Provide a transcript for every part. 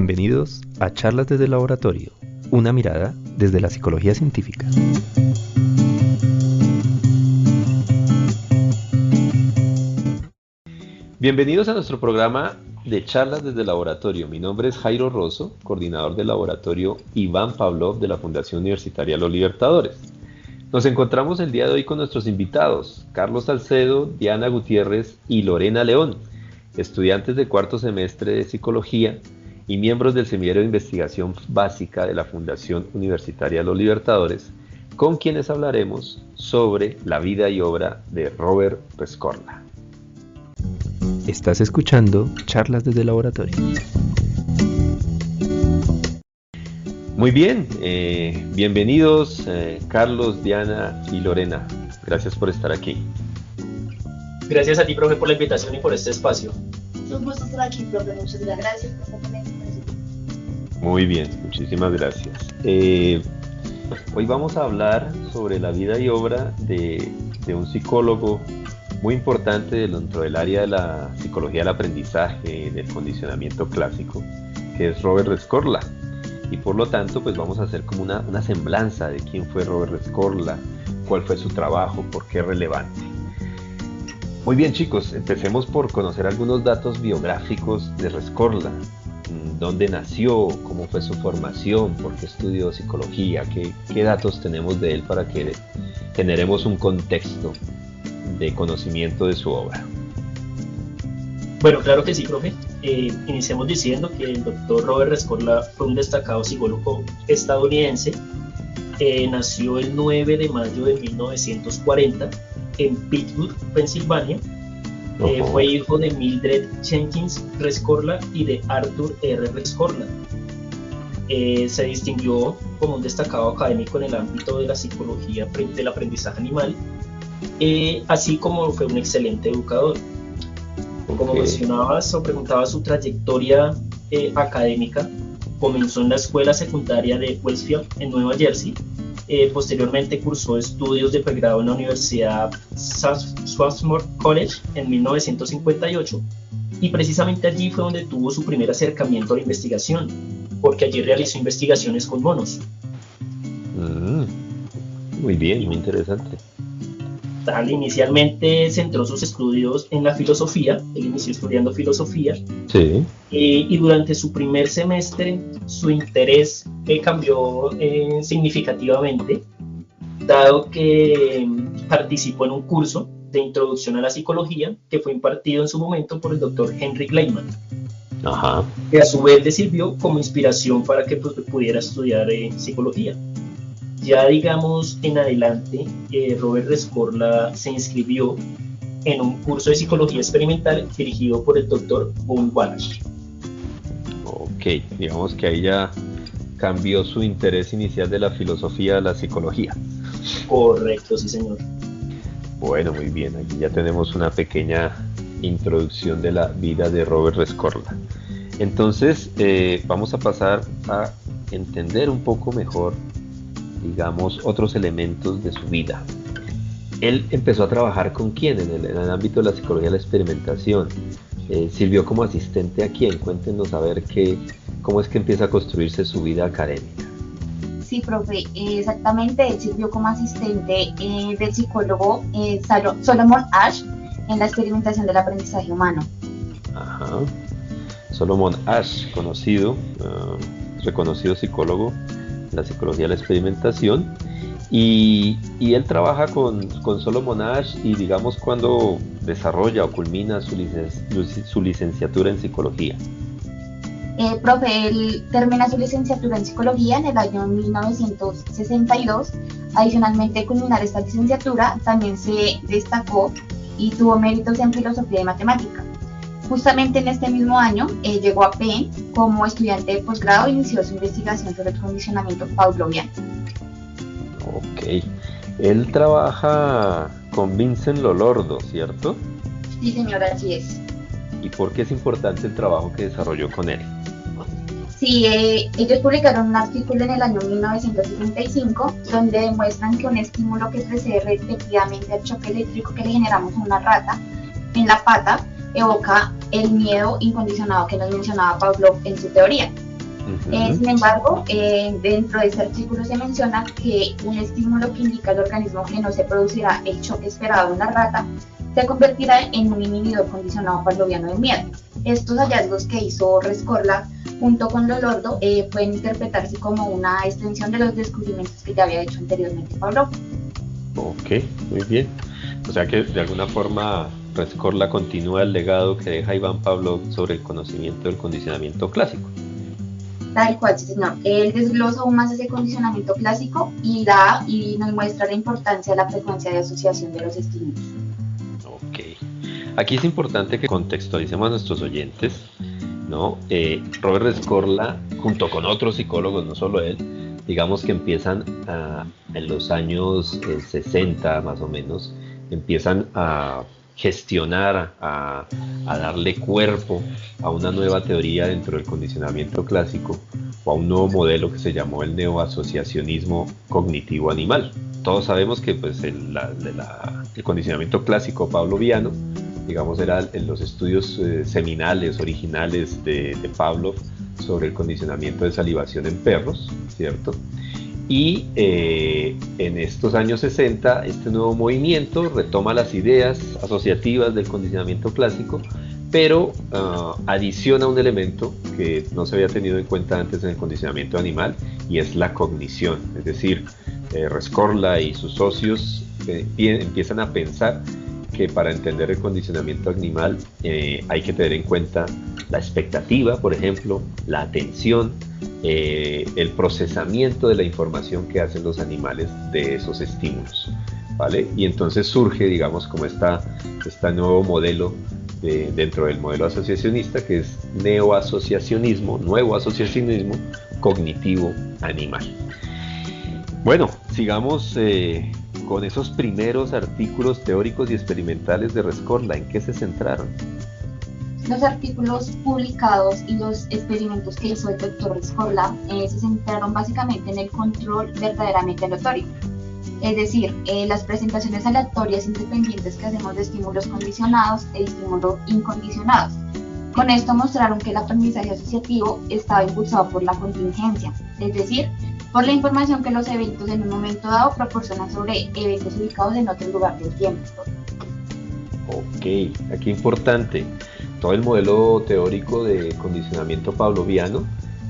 Bienvenidos a Charlas desde el Laboratorio, una mirada desde la psicología científica. Bienvenidos a nuestro programa de Charlas desde el Laboratorio. Mi nombre es Jairo Rosso, coordinador del laboratorio Iván Pavlov de la Fundación Universitaria Los Libertadores. Nos encontramos el día de hoy con nuestros invitados, Carlos Salcedo, Diana Gutiérrez y Lorena León, estudiantes de cuarto semestre de Psicología y miembros del Semillero de Investigación Básica de la Fundación Universitaria Los Libertadores, con quienes hablaremos sobre la vida y obra de Robert Rescorla. Estás escuchando Charlas desde el Laboratorio. Muy bien, bienvenidos Carlos, Diana y Lorena. Gracias por estar aquí. Gracias a ti, profe, por la invitación y por este espacio. Es un gusto estar aquí, profe. Muchas gracias por esta ponencia. Muy bien, muchísimas gracias. Hoy vamos a hablar sobre la vida y obra de un psicólogo muy importante dentro del área de la psicología del aprendizaje, del condicionamiento clásico, que es Robert Rescorla. Y por lo tanto, pues vamos a hacer como una semblanza de quién fue Robert Rescorla, cuál fue su trabajo, por qué es relevante. Muy bien, chicos, empecemos por conocer algunos datos biográficos de Rescorla. ¿Dónde nació? ¿Cómo fue su formación? ¿Por qué estudió psicología? ¿Qué datos tenemos de él para que generemos un contexto de conocimiento de su obra? Bueno, claro que sí, profe. Iniciamos diciendo que el doctor Robert Rescorla fue un destacado psicólogo estadounidense. Nació el 9 de mayo de 1940 en Pittsburgh, Pensilvania. Fue hijo de Mildred Jenkins Rescorla y de Arthur R. Rescorla. Se distinguió como un destacado académico en el ámbito de la psicología del aprendizaje animal, así como fue un excelente educador. Como mencionabas o preguntabas, su trayectoria académica comenzó en la escuela secundaria de Westfield en Nueva Jersey. Posteriormente cursó estudios de pregrado en la Universidad Swarthmore College en 1958, y precisamente allí fue donde tuvo su primer acercamiento a la investigación, porque allí realizó investigaciones con monos. Muy bien, muy interesante. Inicialmente centró sus estudios en la filosofía. Él inició estudiando filosofía. Sí. Y durante su primer semestre su interés cambió significativamente, dado que participó en un curso de introducción a la psicología que fue impartido en su momento por el doctor Henry Gleiman. Ajá. Que a su vez le sirvió como inspiración para que pudiera estudiar psicología. Ya digamos en adelante, Robert Rescorla se inscribió en un curso de psicología experimental dirigido por el doctor Paul Walsh. Ok, digamos que ahí ya cambió su interés inicial de la filosofía a la psicología. Correcto, sí señor. Bueno, muy bien, aquí ya tenemos una pequeña introducción de la vida de Robert Rescorla. Entonces, vamos a pasar a entender un poco mejor, digamos, otros elementos de su vida. Él empezó a trabajar ¿con quién? En el ámbito de la psicología de la experimentación. ¿Sirvió como asistente a quién? Cuéntenos a ver cómo es que empieza a construirse su vida académica. Sí, profe, exactamente. Él sirvió como asistente del psicólogo Solomon Asch en la experimentación del aprendizaje humano. Ajá. Solomon Asch, reconocido psicólogo en la psicología de la experimentación, y él trabaja con Solomon Asch, y digamos cuando desarrolla o culmina su licenciatura en psicología. Profe, él termina su licenciatura en psicología en el año 1962. Adicionalmente, culminar esta licenciatura, también se destacó y tuvo méritos en filosofía y matemática. Justamente en este mismo año llegó a Penn como estudiante de posgrado e inició su investigación sobre el condicionamiento pavloviano. Ok, él trabaja con Vincent Lolordo, ¿cierto? Sí, señora, así es. ¿Y por qué es importante el trabajo que desarrolló con él? Sí, ellos publicaron un artículo en el año 1965 donde demuestran que un estímulo que precede repetidamente al choque eléctrico que le generamos a una rata en la pata evoca el miedo incondicionado que nos mencionaba Pavlov en su teoría. Sin embargo, dentro de este artículo se menciona que un estímulo que indica al organismo que no se producirá el choque esperado en la rata se convertirá en un inhibidor condicionado pavloviano del miedo. Estos hallazgos que hizo Rescorla junto con Lolordo pueden interpretarse como una extensión de los descubrimientos que ya había hecho anteriormente Pavlov. Ok, muy bien. O sea que de alguna forma Rescorla continúa el legado que deja Iván Pavlov sobre el conocimiento del condicionamiento clásico. Tal cual, sí, señor. Él desglosa aún más ese condicionamiento clásico y nos muestra la importancia de la frecuencia de asociación de los estímulos. Ok. Aquí es importante que contextualicemos a nuestros oyentes, ¿no? Robert Rescorla, junto con otros psicólogos, no solo él, digamos que empiezan en los años 60 más o menos, empiezan a gestionar, a darle cuerpo a una nueva teoría dentro del condicionamiento clásico o a un nuevo modelo que se llamó el neoasociacionismo cognitivo animal. Todos sabemos que pues, el condicionamiento clásico pavloviano, digamos, era en los estudios seminales, originales de Pavlov sobre el condicionamiento de salivación en perros, ¿cierto? Y en estos años 60 este nuevo movimiento retoma las ideas asociativas del condicionamiento clásico, pero adiciona un elemento que no se había tenido en cuenta antes en el condicionamiento animal, y es la cognición. Es decir, Rescorla y sus socios empiezan a pensar que para entender el condicionamiento animal hay que tener en cuenta la expectativa, por ejemplo, la atención, el procesamiento de la información que hacen los animales de esos estímulos, ¿vale? Y entonces surge, digamos, como este nuevo modelo dentro del modelo asociacionista, que es nuevo asociacionismo cognitivo animal. Bueno, sigamos con esos primeros artículos teóricos y experimentales de Rescorla. ¿En qué se centraron? Los artículos publicados y los experimentos que hizo el doctor Rescorla se centraron básicamente en el control verdaderamente aleatorio. Es decir, las presentaciones aleatorias independientes que hacemos de estímulos condicionados e estímulos incondicionados. Con esto mostraron que el aprendizaje asociativo estaba impulsado por la contingencia, es decir, por la información que los eventos en un momento dado proporcionan sobre eventos ubicados en otro lugar del tiempo. Ok, aquí importante. Todo el modelo teórico de condicionamiento pavloviano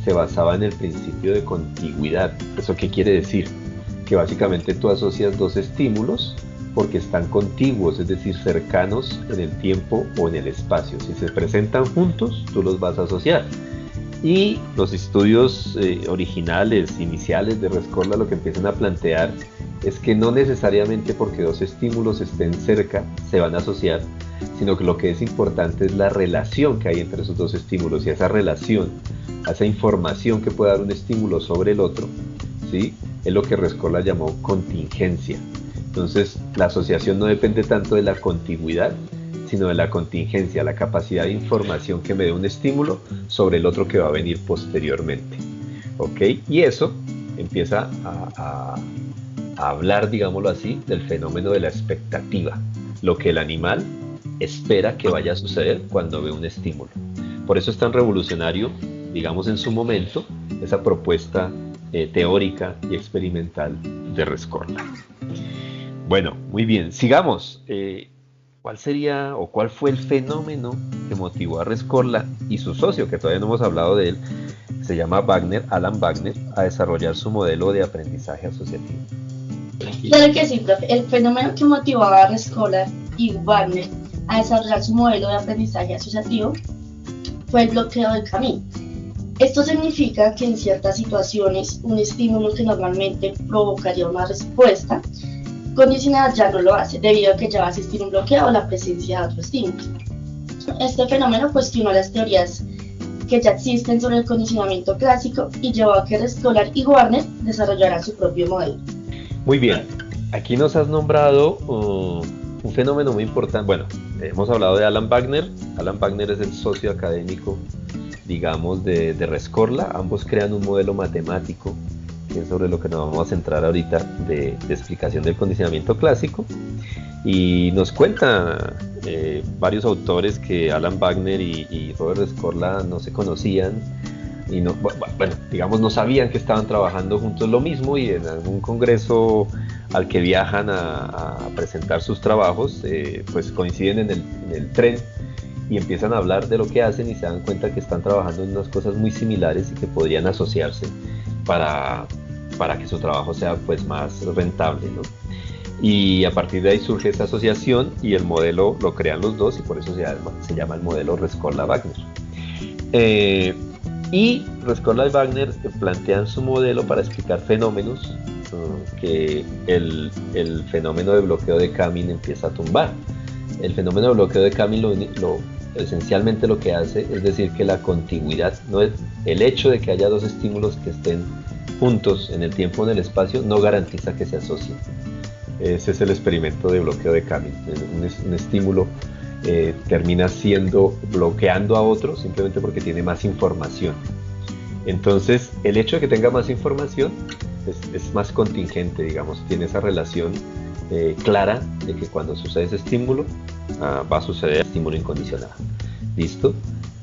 se basaba en el principio de contigüidad. ¿Eso qué quiere decir? Que básicamente tú asocias dos estímulos porque están contiguos, es decir, cercanos en el tiempo o en el espacio. Si se presentan juntos, tú los vas a asociar. Y los estudios originales, iniciales de Rescorla, lo que empiezan a plantear es que no necesariamente porque dos estímulos estén cerca se van a asociar, sino que lo que es importante es la relación que hay entre esos dos estímulos, y esa relación, esa información que puede dar un estímulo sobre el otro, ¿sí? Es lo que Rescorla llamó contingencia. Entonces, la asociación no depende tanto de la contigüidad, sino de la contingencia, la capacidad de información que me dé un estímulo sobre el otro que va a venir posteriormente. ¿Ok? Y eso empieza a hablar, digámoslo así, del fenómeno de la expectativa, lo que el animal espera que vaya a suceder cuando ve un estímulo. Por eso es tan revolucionario, digamos, en su momento, esa propuesta teórica y experimental de Rescorla. Bueno, muy bien, sigamos. ¿Cuál sería o cuál fue el fenómeno que motivó a Rescorla y su socio, que todavía no hemos hablado de él, se llama Alan Wagner, a desarrollar su modelo de aprendizaje asociativo? Claro que sí, profe. El fenómeno que motivó a Rescorla y Wagner a desarrollar su modelo de aprendizaje asociativo fue el bloqueo del camino. Esto significa que en ciertas situaciones un estímulo que normalmente provocaría una respuesta condicionada ya no lo hace, debido a que ya va a existir un bloqueo o la presencia de otro estímulo. Este fenómeno cuestionó las teorías que ya existen sobre el condicionamiento clásico y llevó a que Rescorla y Wagner desarrollaran su propio modelo. Muy bien, aquí nos has nombrado un fenómeno muy importante. Bueno, hemos hablado de Alan Wagner. Alan Wagner es el socio académico, digamos, de Rescorla. Ambos crean un modelo matemático, que es sobre lo que nos vamos a centrar ahorita, de explicación del condicionamiento clásico. Y nos cuenta varios autores que Alan Wagner y Robert Rescorla no se conocían y no, bueno, digamos, no sabían que estaban trabajando juntos lo mismo, y en algún congreso al que viajan a presentar sus trabajos, pues coinciden en el tren y empiezan a hablar de lo que hacen y se dan cuenta que están trabajando en unas cosas muy similares y que podrían asociarse para que su trabajo sea pues más rentable, ¿no? Y a partir de ahí surge esa asociación y el modelo lo crean los dos y por eso se llama el modelo Rescorla-Wagner. Y Rescorla y Wagner plantean su modelo para explicar fenómenos que el fenómeno de bloqueo de Camin empieza a tumbar. El fenómeno de bloqueo de Camin esencialmente lo que hace es decir que la contigüidad, no es el hecho de que haya dos estímulos que estén juntos en el tiempo o en el espacio, no garantiza que se asocien. Ese es el experimento de bloqueo de Camin. Un estímulo termina bloqueando a otro simplemente porque tiene más información. Entonces, el hecho de que tenga más información es más contingente, digamos, tiene esa relación clara de que cuando sucede ese estímulo, va a suceder estímulo incondicionado. ¿Listo?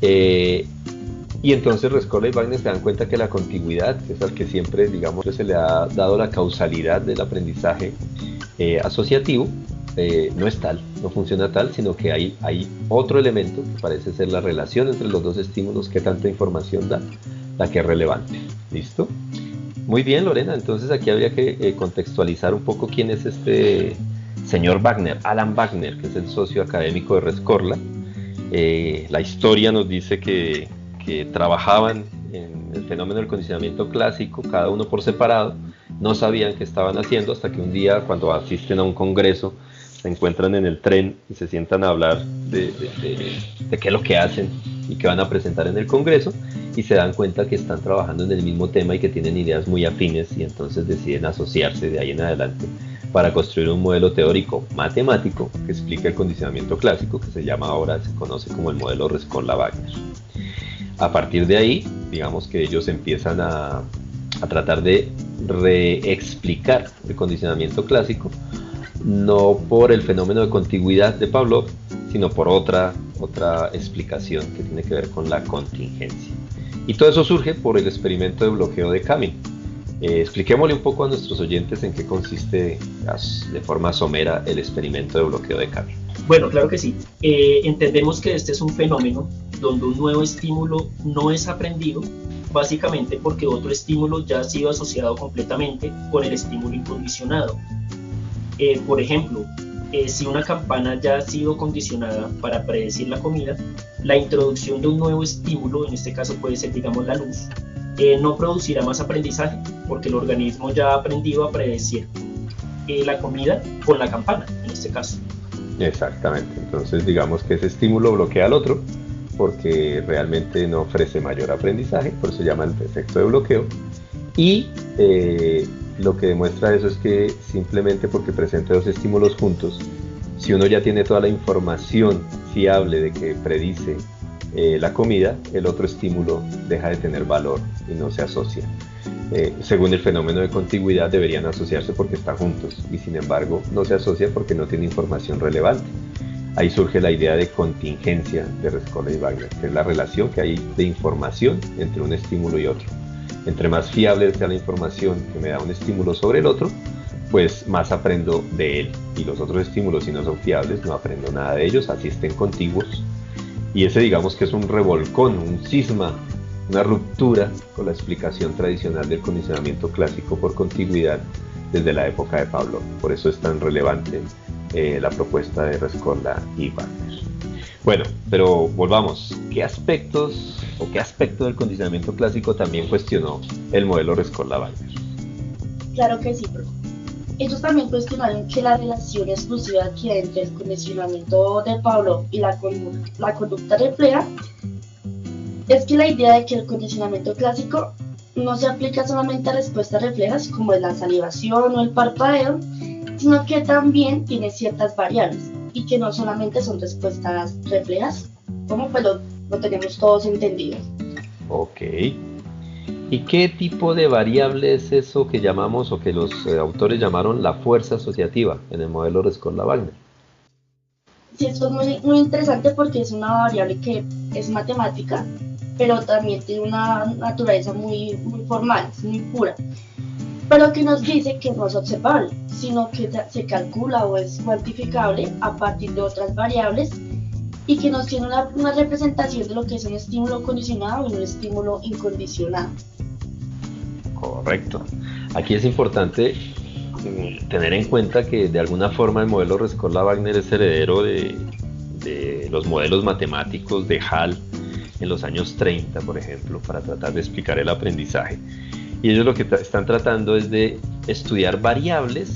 Y entonces Rescorla y Wagner se dan cuenta que la contigüidad, que es al que siempre, digamos, se le ha dado la causalidad del aprendizaje asociativo, no es tal, no funciona tal, sino que hay otro elemento que parece ser la relación entre los dos estímulos que tanta información da, la que es relevante. ¿Listo? Muy bien, Lorena, entonces aquí habría que contextualizar un poco quién es este señor Wagner, Alan Wagner, que es el socio académico de Rescorla. La historia nos dice que trabajaban en el fenómeno del condicionamiento clásico, cada uno por separado, no sabían qué estaban haciendo hasta que un día, cuando asisten a un congreso, se encuentran en el tren y se sientan a hablar de qué es lo que hacen y qué van a presentar en el congreso, y se dan cuenta que están trabajando en el mismo tema y que tienen ideas muy afines, y entonces deciden asociarse de ahí en adelante para construir un modelo teórico matemático que explica el condicionamiento clásico, que se conoce como el modelo Rescorla-Wagner. A partir de ahí, digamos que ellos empiezan a tratar de reexplicar el condicionamiento clásico, no por el fenómeno de contigüidad de Pavlov, sino por otra explicación que tiene que ver con la contingencia. Y todo eso surge por el experimento de bloqueo de Camin. Expliquémosle un poco a nuestros oyentes en qué consiste de forma somera el experimento de bloqueo de Camin. Bueno, claro que sí. Entendemos que este es un fenómeno donde un nuevo estímulo no es aprendido, básicamente porque otro estímulo ya ha sido asociado completamente con el estímulo incondicionado. Por ejemplo, si una campana ya ha sido condicionada para predecir la comida, la introducción de un nuevo estímulo, en este caso puede ser, digamos, la luz, no producirá más aprendizaje, porque el organismo ya ha aprendido a predecir la comida con la campana, en este caso. Exactamente, entonces digamos que ese estímulo bloquea al otro, porque realmente no ofrece mayor aprendizaje, por eso se llama el efecto de bloqueo, y lo que demuestra eso es que simplemente porque presenta dos estímulos juntos, si uno ya tiene toda la información fiable de que predice la comida, el otro estímulo deja de tener valor y no se asocia. Según el fenómeno de contigüidad, deberían asociarse porque están juntos, y sin embargo no se asocia porque no tiene información relevante. Ahí surge la idea de contingencia de Rescorla y Wagner, que es la relación que hay de información entre un estímulo y otro. Entre más fiable sea la información que me da un estímulo sobre el otro, pues más aprendo de él. Y los otros estímulos, si no son fiables, no aprendo nada de ellos, así estén contiguos. Y ese, digamos que es un revolcón, un cisma, una ruptura con la explicación tradicional del condicionamiento clásico por contigüidad desde la época de Pavlov. Por eso es tan relevante la propuesta de Rescorla y Wagner. Bueno, pero volvamos. ¿Qué aspecto del condicionamiento clásico también cuestionó el modelo Rescorla-Wagner? Claro que sí, profe. Ellos también cuestionaron que la relación exclusiva que hay entre el condicionamiento de Pavlov y la conducta refleja es que la idea de que el condicionamiento clásico no se aplica solamente a respuestas reflejas como es la salivación o el parpadeo, sino que también tiene ciertas variables y que no solamente son respuestas reflejas, como pues lo tenemos todos entendido. Ok. ¿Y qué tipo de variable es eso que llamamos, o que los autores llamaron la fuerza asociativa en el modelo Rescorla-Wagner? Sí, esto es muy interesante porque es una variable que es matemática pero también tiene una naturaleza muy, muy formal, muy pura, pero que nos dice que no es observable, sino que se calcula o es cuantificable a partir de otras variables y que nos tiene una representación de lo que es un estímulo condicionado y un estímulo incondicionado. Correcto. Aquí es importante tener en cuenta que de alguna forma el modelo Rescorla-Wagner es heredero de los modelos matemáticos de Hall en los años 30, por ejemplo, para tratar de explicar el aprendizaje. Y ellos lo que están tratando es de estudiar variables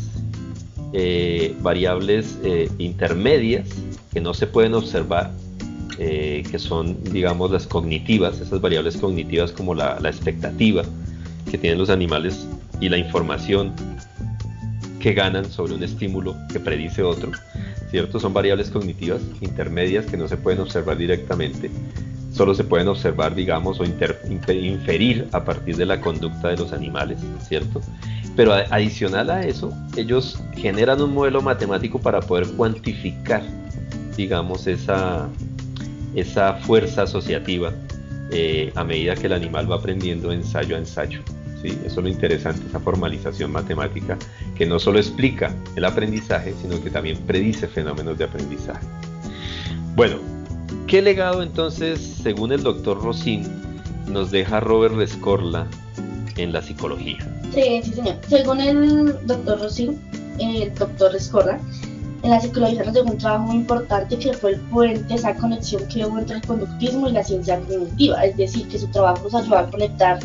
intermedias que no se pueden observar, que son, digamos, las cognitivas, esas variables cognitivas como la expectativa que tienen los animales y la información que ganan sobre un estímulo que predice otro, ¿cierto? Son variables cognitivas intermedias que no se pueden observar directamente, solo se pueden observar, digamos, o inferir a partir de la conducta de los animales, ¿cierto? Pero adicional a eso, ellos generan un modelo matemático para poder cuantificar, digamos, esa fuerza asociativa a medida que el animal va aprendiendo ensayo a ensayo. Sí, eso es lo interesante, esa formalización matemática que no solo explica el aprendizaje, sino que también predice fenómenos de aprendizaje. Bueno, ¿qué legado entonces, según el doctor Rossin, nos deja Robert Rescorla en la psicología? Sí, señor. Según el doctor Rossin, el doctor Rescorla, en la psicología nos dejó un trabajo muy importante que fue el puente, esa conexión que hubo entre el conductismo y la ciencia cognitiva, es decir, que su trabajo nos ayudó a conectar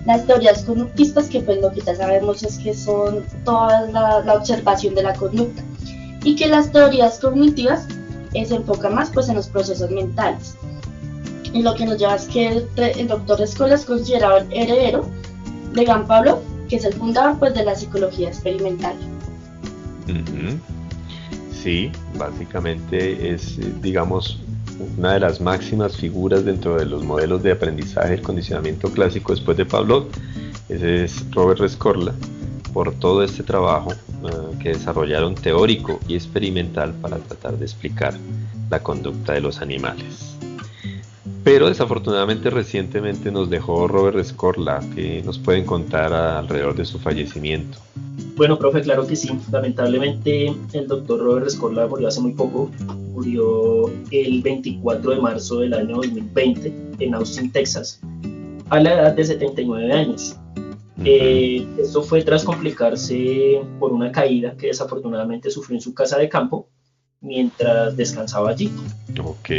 las teorías conductistas, que pues lo que ya sabemos es que son toda la observación de la conducta, y que las teorías cognitivas se enfocan más pues en los procesos mentales. Y lo que nos lleva es que el doctor Rescorla es considerado el heredero de Ivan Pavlov, que es el fundador pues de la psicología experimental. Sí, básicamente es, digamos, una de las máximas figuras dentro de los modelos de aprendizaje del condicionamiento clásico después de Pavlov. Ese es Robert Rescorla, por todo este trabajo que desarrollaron teórico y experimental para tratar de explicar la conducta de los animales. Pero desafortunadamente recientemente nos dejó Robert Rescorla. ¿Qué nos pueden contar alrededor de su fallecimiento? Bueno, profe, claro que sí. Lamentablemente el doctor Robert Rescorla murió hace muy poco. Murió el 24 de marzo del año 2020 en Austin, Texas, a la edad de 79 años. Esto fue tras complicarse por una caída que desafortunadamente sufrió en su casa de campo mientras descansaba allí. Ok.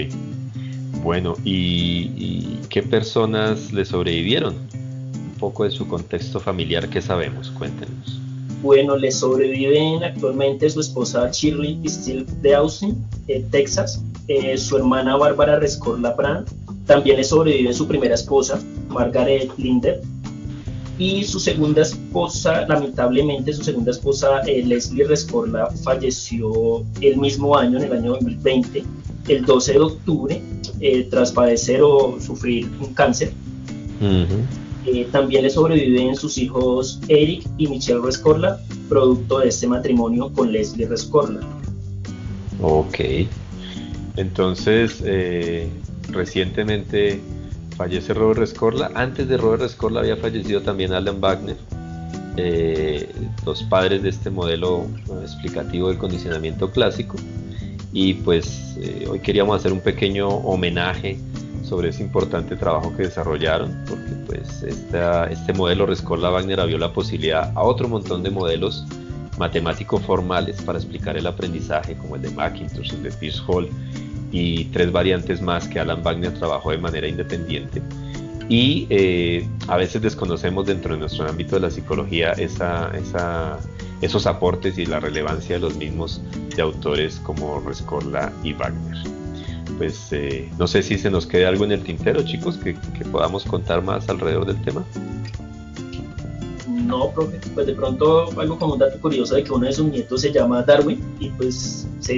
Bueno, ¿y qué personas le sobrevivieron? Un poco de su contexto familiar, ¿qué sabemos? Cuéntenos. Bueno, le sobreviven actualmente su esposa Shirley Steele de Austin, Texas, su hermana Bárbara Rescorla Brand, también le sobrevive su primera esposa, Margaret Linder, y su segunda esposa, lamentablemente su segunda esposa, Leslie Rescorla, falleció el mismo año, en el año 2020, el 12 de octubre, tras padecer o sufrir un cáncer. También le sobreviven sus hijos Eric y Michelle Rescorla, producto de este matrimonio con Leslie Rescorla. Ok, entonces recientemente fallece Robert Rescorla. Antes de Robert Rescorla había fallecido también Alan Wagner, los padres de este modelo explicativo del condicionamiento clásico. Y pues hoy queríamos hacer un pequeño homenaje sobre ese importante trabajo que desarrollaron, porque pues este modelo Rescorla-Wagner abrió la posibilidad a otro montón de modelos matemáticos formales para explicar el aprendizaje, como el de McIntosh, el de Peirce-Hall y 3 variantes más que Alan Wagner trabajó de manera independiente. Y a veces desconocemos dentro de nuestro ámbito de la psicología esos aportes y la relevancia de los mismos de autores como Rescorla y Wagner. Pues no sé si se nos quede algo en el tintero, chicos, que podamos contar más alrededor del tema. No, profe, pues de pronto algo como un dato curioso de que uno de sus nietos se llama Darwin y pues se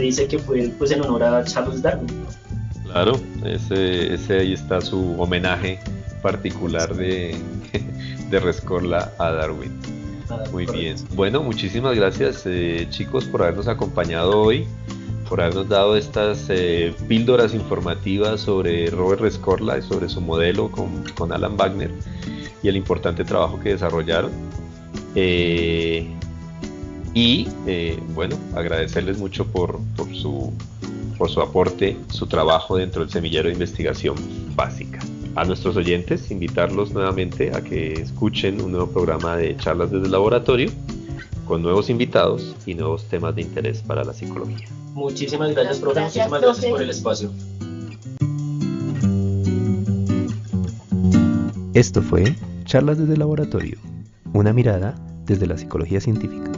dice que fue pues en honor a Charles Darwin, ¿no? Claro, ese ahí está su homenaje particular de Rescorla a Darwin. Muy bien. Bueno, muchísimas gracias chicos por habernos acompañado hoy por habernos dado estas píldoras informativas sobre Robert Rescorla y sobre su modelo con Alan Wagner y el importante trabajo que desarrollaron. Bueno, agradecerles mucho por su aporte, su trabajo dentro del semillero de investigación básica. A nuestros oyentes, invitarlos nuevamente a que escuchen un nuevo programa de charlas desde el laboratorio con nuevos invitados y nuevos temas de interés para la psicología. Muchísimas gracias, profe. Muchísimas gracias por el espacio. Esto fue Charlas desde el laboratorio, una mirada desde la psicología científica.